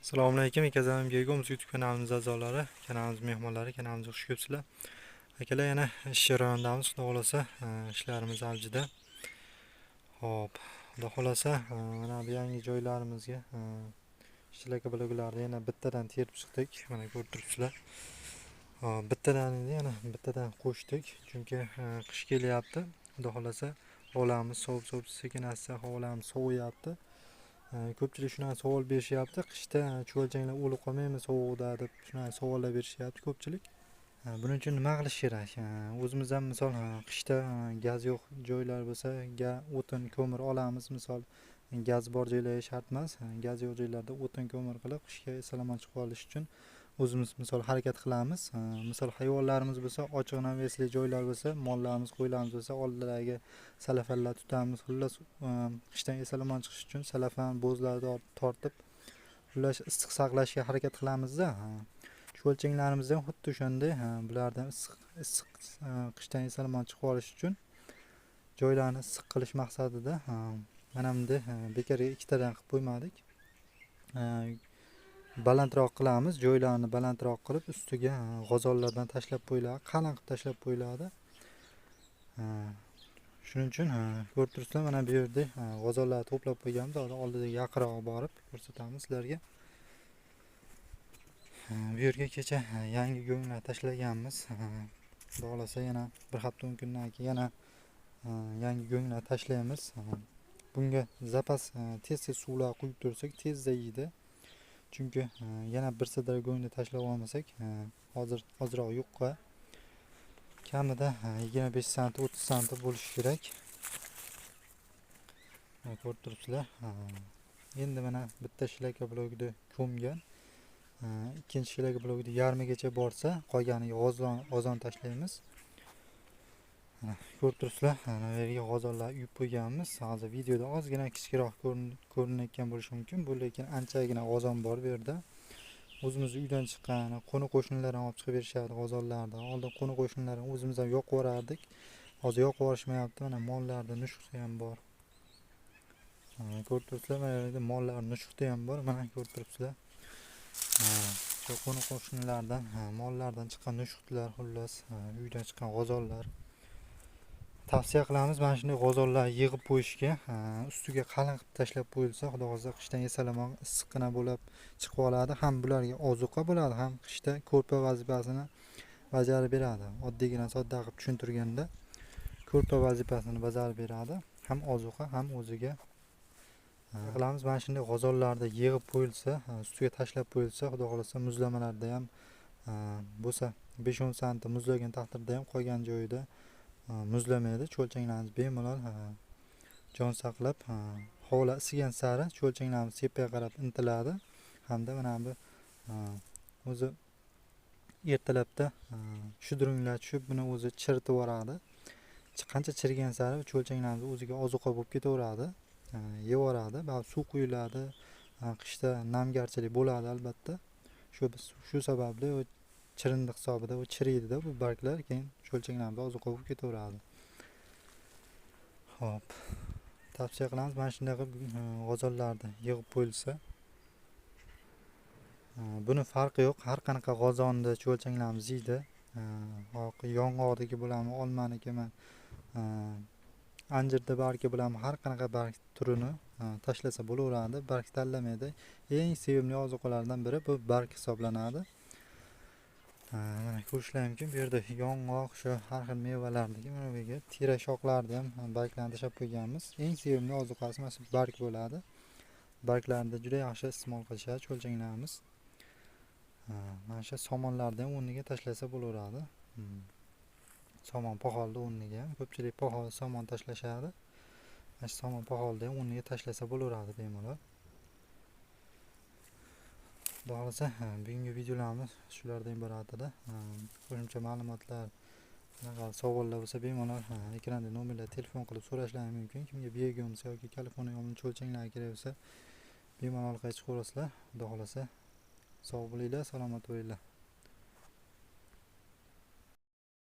Assalomu alaykum, Ekazamim Gegomuz YouTube kanalimiz a'zolari, kanalimiz mehmonlari, kanalimizga xush kelibsizlar. Akalar yana ish jarayonidamiz, xudo xolasa, ishlarimiz avjida. Xo'p, xudo xolasa, mana bu yangi joylarimizga ishchilarga bloglarni yana bittadan terib chiqdik. Mana ko'rib turibsizlar. Hop, bittadan qo'shdik, chunki qish kelyapti. Xudo xolasa, hovlamiz sovib sekin asta hovlamiz soviyapti. Ko'pchilik shunaqa savol berishyapti, qishda chuvalchanglar o'lib qolmaymi sovuqda deb shunaqa savollar berishyapti ko'pchilik. Buning uchun nima qilish kerak? O'zimiz ham misol qishda gaz yo'q joylar bo'lsa, o'tin, ko'mir olamiz. Misol gaz bor joylarga shart emas. Gaz yo'q joylarda o'tin, ko'mir qilib qishga salomat chiqib olish uchun o'zimiz misol harakat qilamiz. Misol hayvonlarimiz bo'lsa, ochiq navesli joylar bo'lsa, mollarimiz, qo'ylarimiz bo'lsa, oldilariga salafanlar tutamiz. Xullas, qishdan eson-omon chiqish uchun salafan, bo'zlarni tortib, xullas issiq saqlashga harakat qilamiz-da. Chuvalchanglarimiz ham xuddi o'shanday, bulardan issiq qishdan eson-omon chiqib olish uchun joylarni issiq qilish maqsadida mana bunday bekorga ikkitadan qilib qo'ymadik. Balandroq qilamiz, joylarni balandroq qilib, ustiga g'ozonlardan tashlab qo'yiladi, qalin qilib tashlab qo'yiladi. Shuning uchun ko'rib turibsizlar, mana bu yerda g'ozonlarni to'plab qo'yganmiz. Oldida yaqinroq borib ko'rsatamiz sizlarga. Bu yerga kecha yangi go'nglar tashlaganmiz. Xudo xolasa yana bir hafta 10 kundan keyin yana yangi go'nglar tashlaymiz. Bunga zapas tez suvlar quyib tursak tezda yeydi. Chunki yana bir sidra go'ngni tashlab olmasak, ozroq yuqqa kamida 25 sm 30 sm bo'lishi kerak. Ko'rib turibsizlar. Endi mana bitta shilaka blogida ko'mgan. Ikkinchi shilaka blogida yarmigacha borsa, qolganiga g'ozon tashlaymiz. Ko'rib turibsizlar, mana bu yerga g'ozonlar uyib qo'yganmiz. Hozir videoda ozgina kichikroq ko'rinayotgan bo'lishi mumkin, lekin anchagina g'ozon bor bu yerda. O'zimiz uydan chiqqan qo'ni-qo'shnilar ham olib chiqib berishadi g'ozonlarni. Oldin qo'ni-qo'shnilar o'zimiz ham yoqib yuborardik. Hozir yoqib yuborishmayapti. Mana mollarda nushqi ham bor. Ko'rib turibsizlar, mana yerda mollar nushqi ham bor. Mana ko'rib turibsizlar. Shu qo'ni-qo'shnilardan, mollardan chiqqan nushqlar, xullas, uydan chiqqan g'ozonlar. Tavsiya qilamiz mana shunday g'ozonlar yig'ib qo'yishga. Ustiga qalin qilib tashlab qo'yilsa, xudo xolasa qishdan eson-omon issiqqina bo'lib chiqib oladi. Ham bularga ozuqa bo'ladi, ham qishda ko'rpa vazifasini bajarib beradi. Oddiygina sodda qilib tushuntirganda ko'rpa vazifasini bajarib beradi. Ham ozuqa, ham o'ziga qilamiz. Mana shunday g'ozonlarda yig'ib qo'yilsa, ustiga tashlab qo'yilsa, xudo xolasa muzlamalarda ham bo'lsa 5-10 sm muzlagan taqdirda ham qolgan joyida muzlamaydi. Chuvalchanglarimiz bemalol jon saqlab, havo isigan sari chuvalchanglarimiz tepaga qarab intiladi. Hamda mana bu o'zi ertalabda shudringlar tushib, buni o'zi chiritib yuboradi. Qancha chirigan sari chuvalchanglarimiz o'ziga ozuqa bo'lib ketaveradi, yevoradi. Suv quyiladi. Qishda namgarchilik bo'ladi albatta. Shu sababli chirindi hisobida u chiriydi-da bu barglar, keyin cho'lchanglarda ozuqa bo'lib ketaveradi. Xo'p. Tavsiya qilamiz mana shunday qilib g'ozonlarni yig'ib qo'yilsa. Buni farqi yo'q. Har qanaqa g'ozonni cho'lchanglarimiz yeydi. Yong'oqdagi bo'ladimi, olmanikimi, anjirda bargi bo'ladimi, har qanaqa barg turini tashlasa bo'laveradi. Barg tanlamaydi. Eng sevimli ozuqalardan biri bu barg hisoblanadi. Mana ko'rishlar mumkin. Bu yerda yong'oq, shu har xil mevalardagi mana bu yerga tira shoxlarni ham barglarni tashlab qo'yganmiz. Eng sevimli ozuqasi mana shu barg bo'ladi. Barglarni juda yaxshi iste'mol qilishadi cho'lchanglarimiz. Mana shu somonlarni ham o'rniga tashlasa bo'laveradi. Somon poxolni o'rniga ko'pchilik poxol somon tashlashadi. Mana shu somon poxolni ham o'rniga tashlasa bo'laveradi bemalol. Xudo xolasa bugungi videolarimiz shulardan iborat edi. Qo'shimcha ma'lumotlar, savollar bo'lsa bemalol ekranda nomerlar telefon qilib so'rashlari mumkin. Kimga Begomuz yoki Kaliforniya cho'lchanglar kerak bo'lsa bemalol qaytib ko'rasizlar. Xudo xolasa sog' bo'linglar, salomat bo'linglar.